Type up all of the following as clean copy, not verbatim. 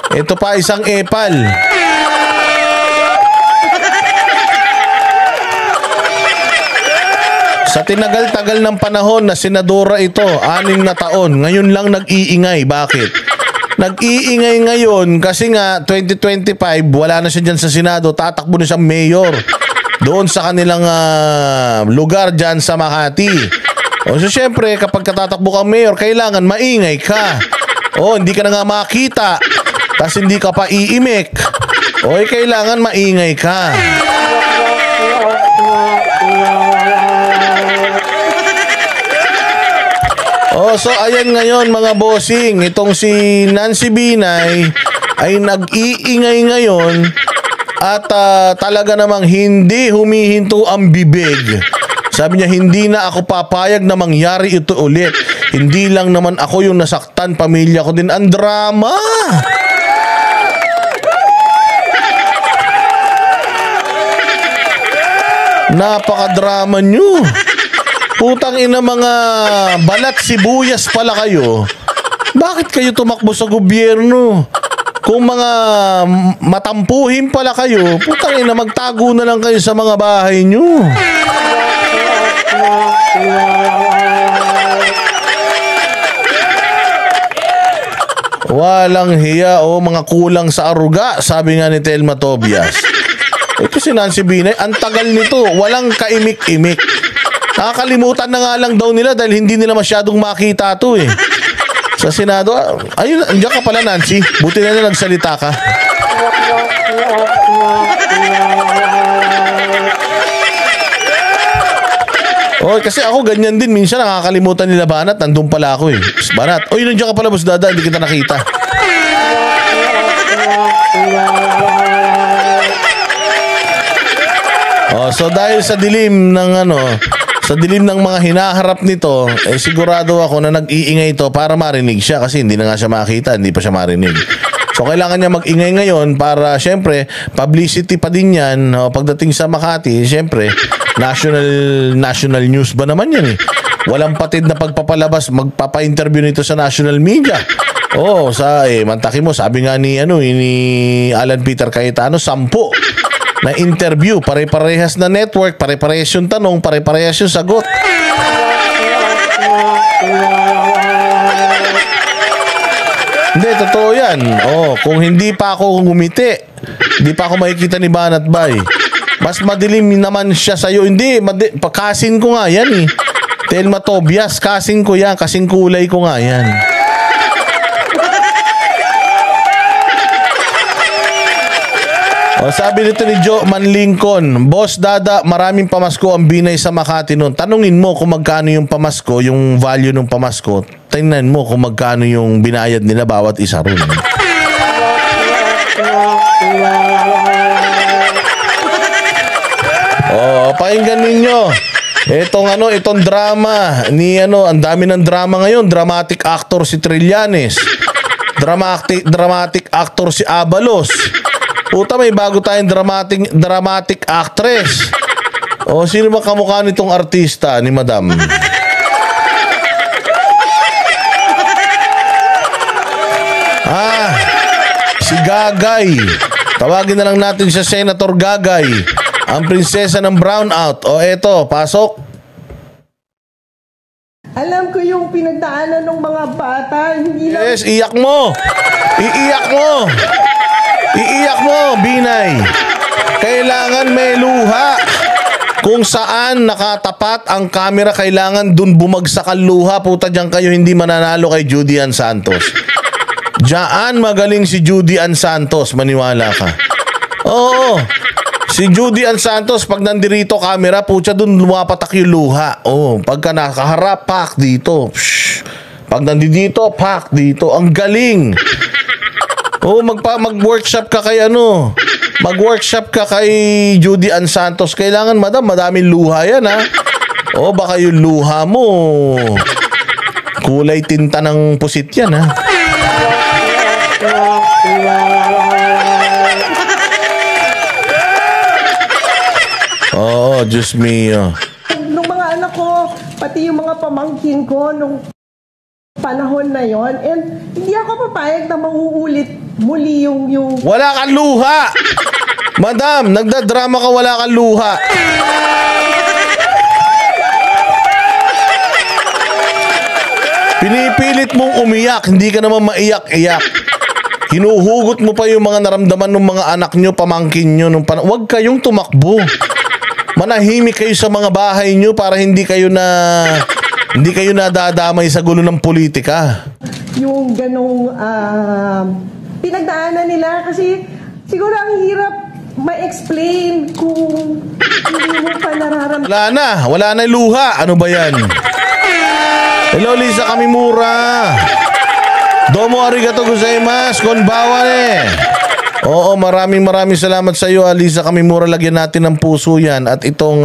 Ito pa, isang epal. Sa tinagal-tagal ng panahon na senadora ito, 6 na taon, ngayon lang nag-iingay. Bakit? Nag-iingay ngayon kasi nga 2025, wala na siya dyan sa Senado, tatakbo na siyang mayor. Doon sa kanilang lugar dyan sa Makati. O so syempre, kapag katatakbo kang mayor, kailangan maingay ka. O hindi ka na nga makita, tas hindi ka pa iimik. O kailangan maingay ka. Oh, so ayan ngayon mga bossing, itong si Nancy Binay ay nag-iingay ngayon at talaga namang hindi humihinto ang bibig. Sabi niya, hindi na ako papayag na mangyari ito ulit. Hindi lang naman ako yung nasaktan, pamilya ko din. Ang drama! Napaka-drama nyo. Putang ina, mga balat sibuyas pala kayo. Bakit kayo tumakbo sa gobyerno? Kung mga matampuhin pala kayo, putang ina, magtago na lang kayo sa mga bahay nyo. Walang hiya o mga kulang sa aruga, sabi nga ni Telma Tobias. Ito si Nancy Binay, ang tagal nito, walang kaimik-imik. Nakakalimutan na nga lang daw nila dahil hindi nila masyadong makita ito eh. Sa Senado, ayun, andiyan ka pala Nancy. Buti na nagsalita ka. Oh, kasi ako ganyan din. Minsan nakakalimutan nila Banat. Nandun pala ako eh. Banat, oy, nandiyan ka pala Boss Dada. Hindi kita nakita. Oh, so dahil sa dilim ng sa dilim ng mga hinaharap nito, sigurado ako na nag-iingay ito para marinig siya kasi hindi na nga siya makita, hindi pa siya marinig. So kailangan niya mag-ingay ngayon para syempre publicity pa din yan. Pagdating sa Makati, syempre national news ba naman yan eh. Walang patid na pagpapalabas, magpapa-interview nito sa national media. Oh, mantaki mo, sabi nga ni Alan Peter Cayetano, 10 na interview, pare-parehas na network, pare-parehas yung tanong, pare-parehas yung sagot. Hindi, totoo yan. Oh, kung hindi pa ako ngumiti, hindi pa ako makikita ni Banat Bay. Mas madilim naman siya sa'yo. Hindi, pakasin ko nga yan eh. Telma Tobias, kasing ko yan, kasing kulay ko nga yan. O, sabi nito ni Joe Manlincoln, Boss Dada, maraming pamasko ang Binay sa Makati noon. Tanungin mo kung magkano yung pamasko, yung value ng pamasko. Tingnan mo kung magkano yung binayad nila bawat isa ron. O, pakinggan ninyo. Itong drama ni ang dami ng drama ngayon. Dramatic actor si Trillanes. Dramatic actor si Abalos. Puta, may bago tayong dramatic actress. O, sino ba kamukha nitong artista ni Madam? Si Gagay. Tawagin na lang natin siya Senator Gagay. Ang prinsesa ng brownout. O, eto, pasok. Alam ko yung pinagdaanan ng mga bata. Hindi lang... Yes, iyak mo. Iiyak mo. Iiyak mo, Binay. Kailangan may luha. Kung saan nakatapat ang camera, kailangan dun bumagsak ang luha. Puta, dyan kayo hindi mananalo kay Judy Ann Santos. Diyan magaling si Judy Ann Santos, maniwala ka. Oo. Si Judy Ann Santos, pag nandirito camera, puta, dun lumapatak yung luha. Oo. Pagka nakaharap, pak dito. Psh. Pag nandito, pak dito. Ang galing. Oh, mag-workshop ka kay Mag-workshop ka kay Judy Ann Santos. Kailangan, Madam, madaming luha yan, ha? Oh, baka yung luha mo kulay tinta ng pusit yan, ha? Oh, Diyos mio. Nung mga anak ko, pati yung mga pamangkin ko nung panahon na yon, and hindi ako papayag na mauulit muli yung... Wala kang luha! Madam, nagdadrama ka, wala kang luha. Pinipilit mong umiyak, hindi ka naman maiyak-iyak. Hinuhugot mo pa yung mga naramdaman ng mga anak nyo, pamangkin nyo. Huwag kayong tumakbo. Manahimik kayo sa mga bahay nyo para hindi kayo nadadamay sa gulo ng politika. Yung ganong pinagdaanan nila kasi siguro ang hirap ma-explain kung hindi mo pa nararamdaman. Wala na luha. Ano ba yan? Hello, Lisa Kamimura. Domo arigato gozaimasu. Konbawa Oo, maraming salamat sa iyo, Lisa Kamimura. Lagyan natin ng puso yan. At itong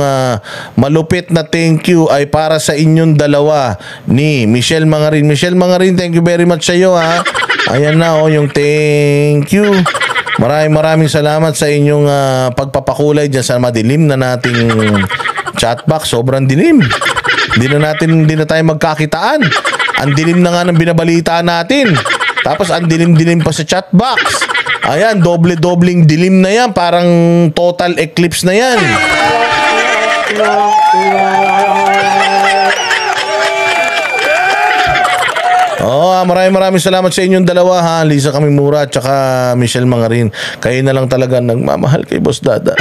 malupit na thank you ay para sa inyong dalawa ni Michelle Mangarin. Michelle Mangarin, thank you very much sa iyo, ha. Ayan na, yung thank you. Maraming salamat sa inyong pagpapakulay dyan sa madilim na nating chatbox. Sobrang dilim. Hindi na tayo magkakitaan. Ang dilim na nga ng binabalitaan natin. Tapos ang dilim-dilim pa sa chatbox. Ayan, doble-dobling dilim na yan. Parang total eclipse na yan. Maraming salamat sa inyong dalawa, ha. Lisa Kamimura at saka Michelle Mangarin. Kayo na lang talaga nagmamahal kay Boss Dada.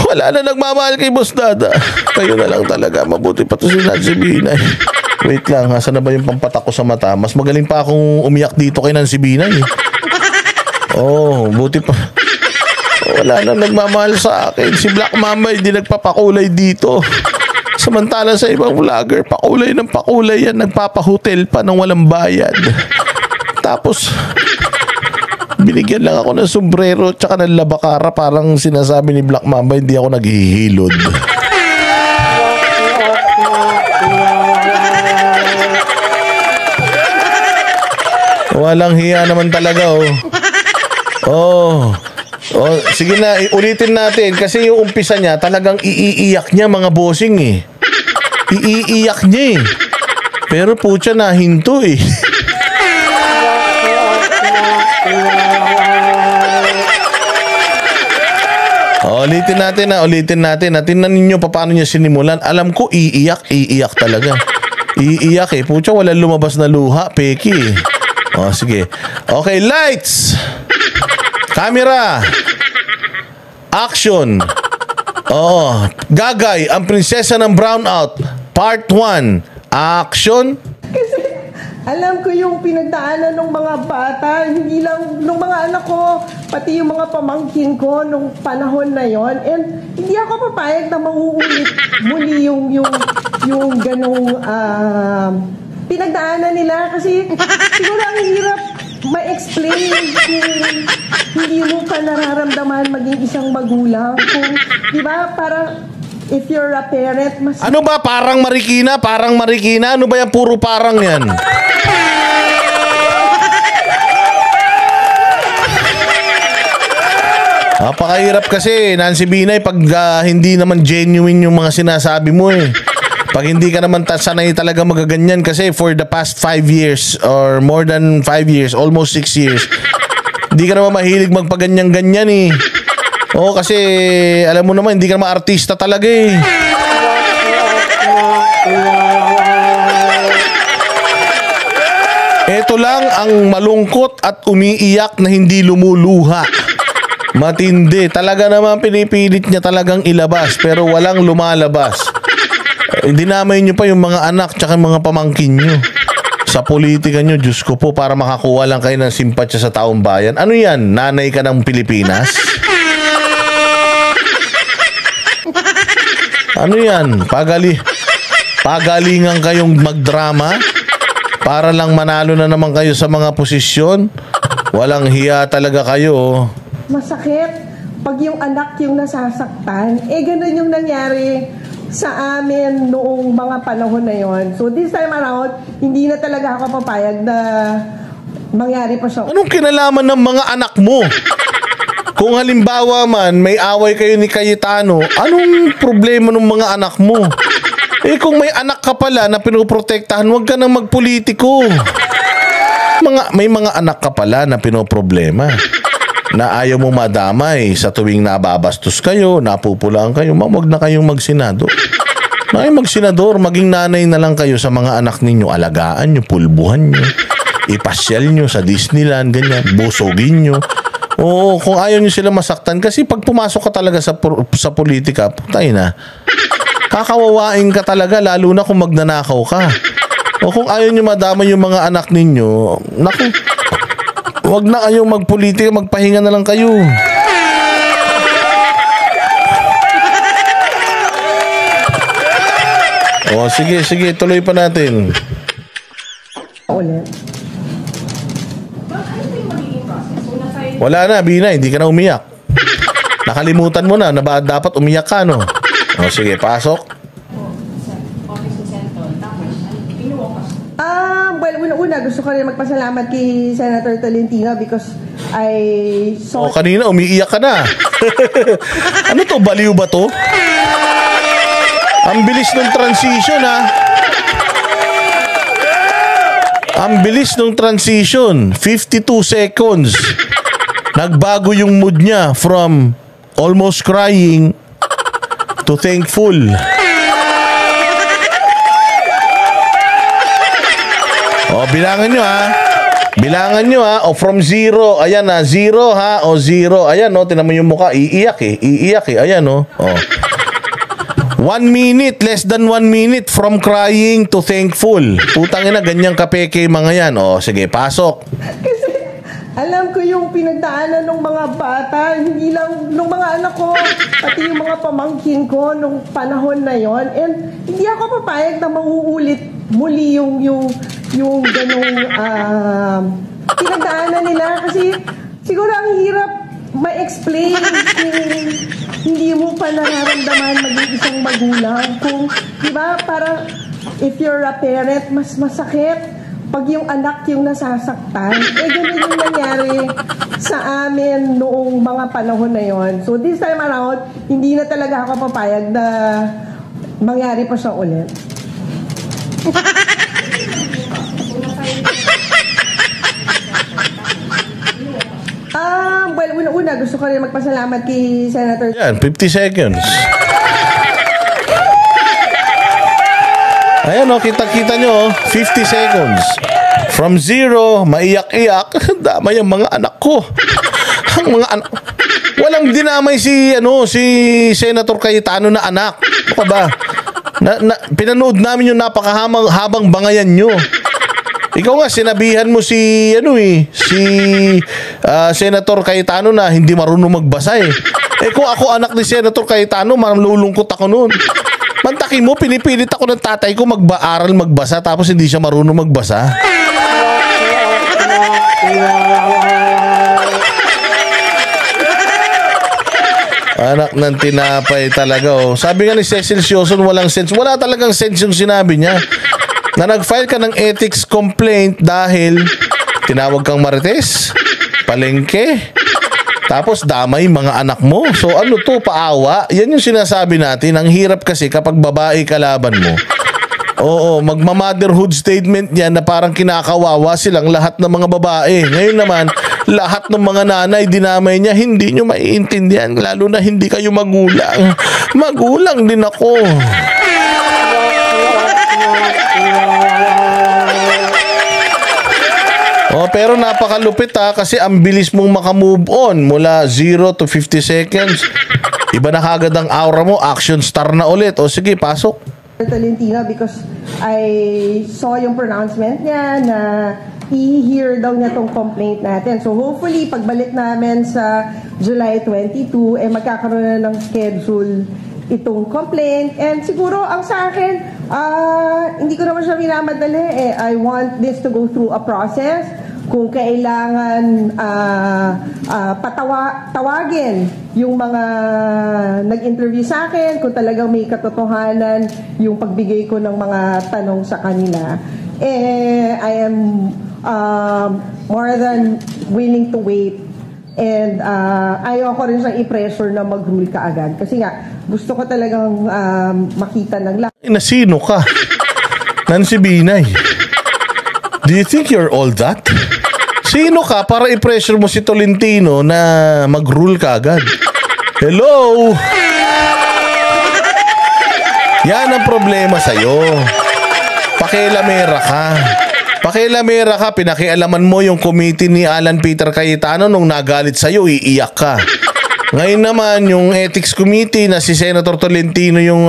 Wala na nagmamahal kay Boss Dada. Kayo na lang talaga. Mabuti pa to si Nancy Binay. Wait lang, saan na ba yung pampatak ko sa mata? Mas magaling pa akong umiyak dito kay Nancy Binay. Buti pa. Wala na nagmamahal sa akin. Si Black Mamba hindi nagpapakulay dito. Samantala sa ibang vlogger, pakulay ng pakulay yan. Nagpapahotel pa ng walang bayad. Tapos binigyan lang ako ng sombrero tsaka ng labakara. Parang sinasabi ni Black Mamba, hindi ako naghihilod. Walang hiya naman talaga, sige na, ulitin natin. Kasi yung umpisa niya, talagang iiiyak niya, mga bossing, Iiiyak niya, Pero putya na, hinto, Ulitin natin. Tingnan ninyo paano niya sinimulan. Alam ko, iiyak talaga. Iiyak, Putya, walang lumabas na luha, peki, sige. Okay, lights! Camera! Action! Gagay, ang prinsesa ng brownout. Part 1. Action! Kasi alam ko yung pinagdaanan ng mga bata, hindi lang ng mga anak ko, pati yung mga pamangkin ko nung panahon na yon. And hindi ako papayag na mauulit muli yung ganong pinagdaanan nila kasi siguro ang hirap ma-explain kung hindi mo pa nararamdaman maging isang magulang. Kung, di ba, parang if you're a parent, mas... Ano ba? Parang Marikina? Ano ba yan? Puro parang yan. Napakahirap kasi, Nancy Binay, pag hindi naman genuine yung mga sinasabi mo, Pag hindi ka naman sanay talaga magaganyan kasi for the past 5 years or more than 5 years, almost 6 years, hindi ka naman mahilig magpaganyan-ganyan, kasi alam mo naman, hindi ka naman artista talaga, Ito lang ang malungkot at umiiyak na hindi lumuluha. Matindi. Talaga naman pinipilit niya talagang ilabas pero walang lumalabas. Dinamay niyo pa yung mga anak tsaka mga pamangkin niyo sa politika niyo. Diyos ko po, para makakuha lang kayo ng simpatsya sa taong bayan. Ano yan? Nanay ka ng Pilipinas? Ano yan? Pagalingan kayong magdrama para lang manalo na naman kayo sa mga posisyon? Walang hiya talaga kayo. Masakit pag yung anak yung nasasaktan. Ganun yung nangyari sa amin noong mga panahon na yon. So this time around, hindi na talaga ako papayag na mangyari pa siya. Anong kinalaman ng mga anak mo? Kung halimbawa man, may away kayo ni Cayetano, anong problema ng mga anak mo? Kung may anak ka pala na pinoprotektahan, huwag ka nang magpolitiko. May mga anak ka pala na pinoproblema na ayaw mo madamay sa tuwing nababastos kayo, napupulaan kayo. Wag na kayong magsenador. Magsenador, maging nanay na lang kayo sa mga anak ninyo. Alagaan nyo, pulbuhan nyo, ipasyal nyo sa Disneyland, ganyan, busogin nyo. Oo, kung ayaw nyo sila masaktan, kasi pag pumasok ka talaga sa politika, putay na. Kakawawain ka talaga, lalo na kung magnanakaw ka. O kung ayaw nyo madama yung mga anak ninyo, naku, wag na kayong magpolitika, magpahinga na lang kayo. O, sige, tuloy pa natin. Ulit. Wala na, Bina, hindi ka na umiyak. Nakalimutan mo na dapat umiyak ka, no? O, sige, pasok. Well, una gusto ko rin magpasalamat kay Senator Tolentino because I saw... O, kanina umiiyak ka na. Ano to? Baliw ba to? Ang bilis ng transition, ha? Ang bilis ng transition. 52 seconds. Nagbago yung mood niya from almost crying to thankful. O, bilangan nyo, ha? Bilangan nyo, ha? O, from 0. Ayan, ha? 0, ha? O, 0. Ayan, no? Tinan mo yung mukha. Iiyak, eh. Iiyak, eh. Ayan, no? O. 1 minute, less than 1 minute from crying to thankful. Putang ina, ganyang kapeke mga yan. O, sige, pasok. Kasi alam ko yung pinagdaanan ng mga bata, hindi lang ng mga anak ko, pati yung mga pamangkin ko nung panahon na yon. And hindi ako papayag na mauulit muli yung ganong pinagdaanan nila. Kasi siguro ang hirap ma-explain kung hindi mo pa nararamdaman maging isang magulang. Kung, di ba, parang if you're a parent, mas masakit pag yung anak yung nasasaktan. Ganun yung nangyari sa amin noong mga panahon na yon. So this time around, hindi na talaga ako papayag na mangyari pa siya ulit. Well, una gusto ko rin magpasalamat kay Senator... Yan, 50 seconds. Ayan, o, kita-kita nyo, 50 seconds. From 0, maiyak-iyak, damay ang mga anak ko. Ang mga anak... Walang dinamay si Senator Cayetano na anak. Ano ka ba? Pinanood namin yung napakahabang bangayan nyo. Ikaw nga, sinabihan mo si Senator Cayetano na hindi marunong magbasa eh. Kung ako anak ni Senator Cayetano, malulungkot ako noon. Mantakin mo, pinipilit ako ng tatay ko mag-aaral magbasa tapos hindi siya marunong magbasa. Anak ng tinapay talaga, oh. Sabi nga ni Cecil Sioson, walang sense. Wala talagang sense yung sinabi niya. Na nag-file ka ng ethics complaint dahil tinawag kang marites, palengke, tapos damay mga anak mo. So ano to, paawa? Yan yung sinasabi natin. Ang hirap kasi kapag babae kalaban mo. Oo, magma-motherhood statement yan na parang kinakawawa silang lahat ng mga babae. Ngayon naman, lahat ng mga nanay dinamay niya, hindi nyo maiintindihan. Lalo na hindi kayo magulang. Magulang din ako. Oh, pero napakalupit kasi ang bilis mong makamove on mula 0 to 50 seconds. Iba na kagad ang aura mo, action star na ulit. O sige, pasok. Tolentino because I saw yung pronouncement niya na i-hear daw niya tong complaint natin. So hopefully, pagbalik namin sa July 22, magkakaroon na ng schedule itong complaint. And siguro ang sa akin, hindi ko naman siya minamadali. I want this to go through a process. Kung kailangan tawagin yung mga nag-interview sa akin, kung talagang may katotohanan yung pagbigay ko ng mga tanong sa kanila, I am more than willing to wait. And ayoko rin siyang i-pressure na mag-rule ka agad. Kasi nga, gusto ko talagang makita ng lahat. Nasino ka? Nancy Binay. Do you think you're all that? Sino ka para i-pressure mo si Tolentino na mag-rule ka agad? Hello? Yan ang problema sa'yo. Pakialamera ka. Pakialamera ka, pinakialaman mo yung committee ni Alan Peter Cayetano nung nagalit sa'yo, iiyak ka. Ngayon naman, yung ethics committee na si Senator Tolentino yung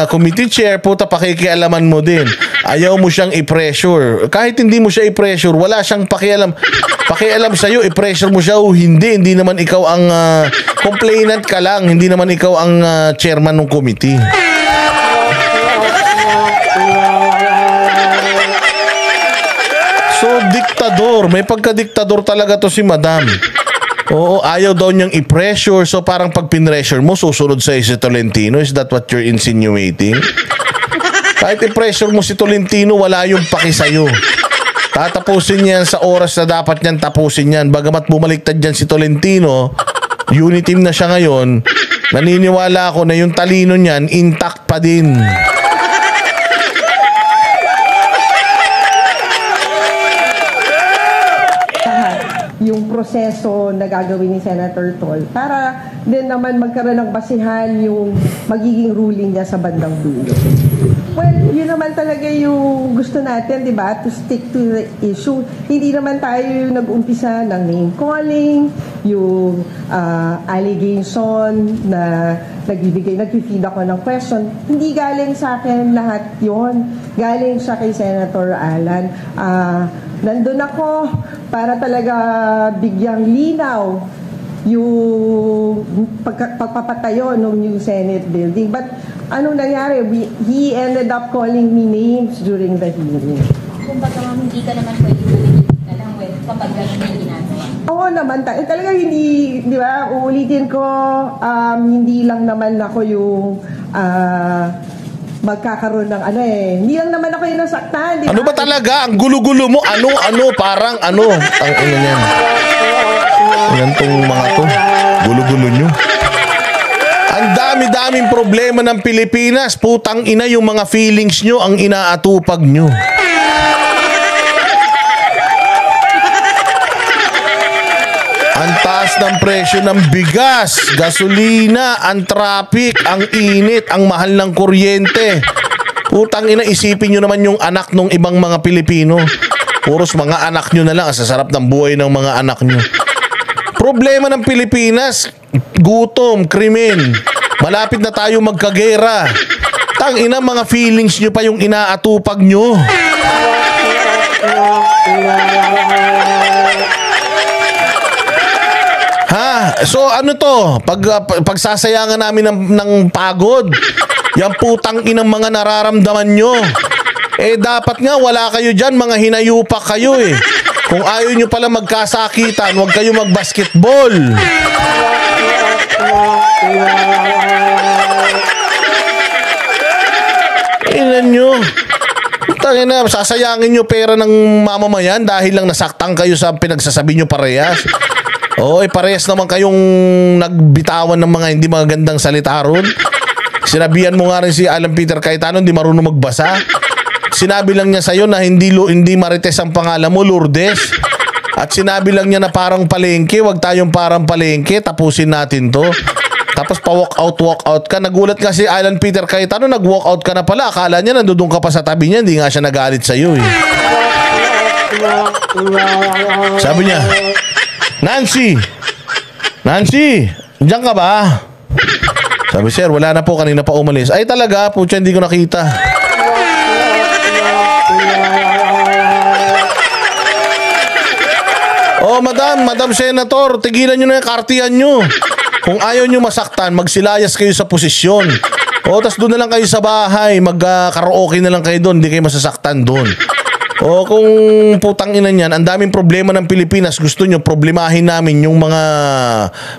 committee chair, puta, pakikialaman mo din. Ayaw mo siyang i-pressure. Kahit hindi mo siya i-pressure, wala siyang pakialam. Pakialam sa'yo, i-pressure mo siya o hindi. Hindi naman ikaw ang complainant ka lang. Hindi naman ikaw ang chairman ng committee. So, diktador. May pagka-diktador talaga to si Madam. Oo, ayaw daw niyang i-pressure. So, parang pag pinressure mo, susunod sa'yo si Tolentino. Is that what you're insinuating? Kahit i-pressure mo si Tolentino, wala yung paki sa'yo. Tatapusin niyan sa oras na dapat niyan tapusin yan. Bagamat bumaliktad dyan si Tolentino, uniteam na siya ngayon, naniniwala ako na yung talino niyan, intact pa din. Yung proseso na gagawin ni Senator Tol para din naman magkaroon ng basihan yung magiging ruling niya sa bandang dulo. Well, yun naman talaga yung gusto natin, di ba? To stick to the issue. Hindi naman tayo yung nag-umpisa ng name calling, yung allegation na nag-feed ako ng question. Hindi galing sa akin lahat yon. Galing siya kay Senator Alan. Nandun ako para talaga bigyang linaw yung pagpapatayo ng new Senate building. But anong nangyari? He ended up calling me names during the hearing. Kung baga hindi ka naman pwede managing na lang kapag gano'n yung ginagawa. Oo naman. Talaga hindi, di ba? Uulitin ko, hindi lang naman ako yung magkakaroon ng hindi lang naman ako yung nasaktan, di ba? Ano ba talaga? Ang gulo-gulo mo? Parang ang ina niyan. Yan tong mga to. Gulo-gulo nyo. Ang dami-daming problema ng Pilipinas. Putang ina, yung mga feelings nyo ang inaatupag nyo. Ang taas ng presyo ng bigas, gasolina, ang traffic, ang init, ang mahal ng kuryente. Putang ina, isipin nyo naman yung anak ng ibang mga Pilipino. Puros mga anak nyo na lang, sa sarap ng buhay ng mga anak nyo. Problema ng Pilipinas, gutom, krimen. Malapit na tayo magkagera. Tang ina, mga feelings nyo pa yung inaatupag nyo. So ano to? Pagsasayangan namin ng pagod. Yang putang inang mga nararamdaman nyo. Dapat nga wala kayo dyan, mga hinayupak kayo eh. Kung ayaw nyo pala magkasakitan, huwag kayo magbasketball. Inan nyo. Tangin na, sasayangin nyo pera ng mamamayan dahil lang nasaktan kayo sa pinagsasabi nyo parehas. Parehas naman kayong nagbitawan ng mga hindi magandang salita ron. Sinabihan mo nga rin si Alan Peter Cayetano, hindi marunong magbasa. Sinabi lang niya sa'yo na hindi Marites ang pangalan mo, Lourdes. At sinabi lang niya na parang palengke, wag tayong parang palengke, tapusin natin to. Tapos pa-walk out ka. Nagulat nga si Alan Peter Cayetano, nag-walk out ka na pala. Akala niya nandun ka pa sa tabi niya, hindi nga siya nagalit sa'yo eh. Sabi niya, Nancy, diyan ka ba? Sabi, sir, wala na po, kanina pa umalis. Ay talaga, pucha, hindi ko nakita. Madam Senator, tigilan nyo na yung kartiyan nyo. Kung ayaw nyo masaktan, magsilayas kayo sa posisyon. Tas doon na lang kayo sa bahay, mag-karaoke na lang kayo doon, hindi kayo masasaktan doon. Kung putang ina niyan, ang daming problema ng Pilipinas, gusto nyo problemahin namin yung mga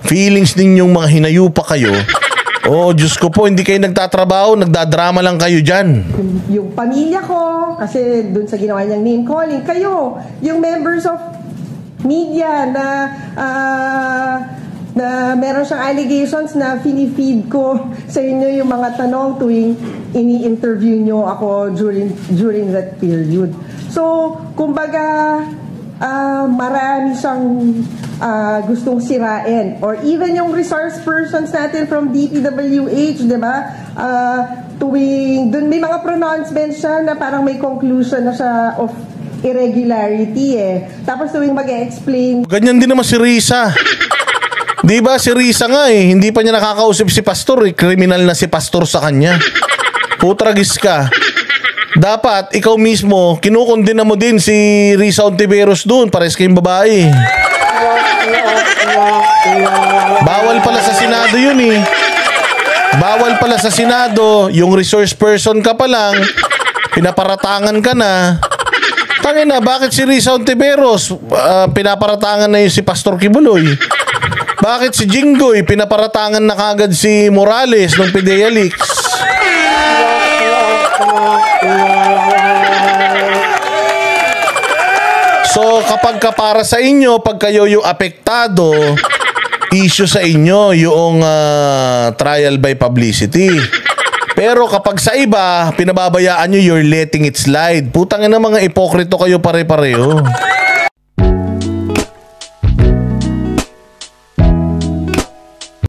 feelings ninyong mga hinayupa kayo. Diyos ko po, hindi kayo nagtatrabaho, nagdadrama lang kayo dyan. Yung pamilya ko, kasi dun sa ginawa niyang name calling, kayo, yung members of media na na meron siyang allegations na finifeed ko sa inyo yung mga tanong tuwing ini-interview nyo ako during that period. So, kumbaga, marami siyang gustong sirain. Or even yung resource persons natin from DPWH, di ba? Tuwing, dun may mga pronouncements siya na parang may conclusion na siya of irregularity Tapos tuwing mag-explain. Ganyan din naman si Risa. Di ba si Risa nga hindi pa niya nakakausap si Pastor Kriminal na si Pastor sa kanya. Putragis ka. Dapat ikaw mismo kinukundina mo din si Risa Ontiveros doon, pares kayong babae. Bawal pala sa Senado yun Bawal pala sa Senado, yung resource person ka pa lang, pinaparatangan ka na. Tangina, bakit si Risa Ontiveros pinaparatangan na yun si Pastor Kibuloy? Bakit si Jinggoy pinaparatangan na kagad si Morales ng PDEA Leaks? So kapag para sa inyo, pag kayo yung apektado, issue sa inyo yung trial by publicity. Pero kapag sa iba, pinababayaan nyo, you're letting it slide. Putang ina, mga ipokrito kayo pare-pareho.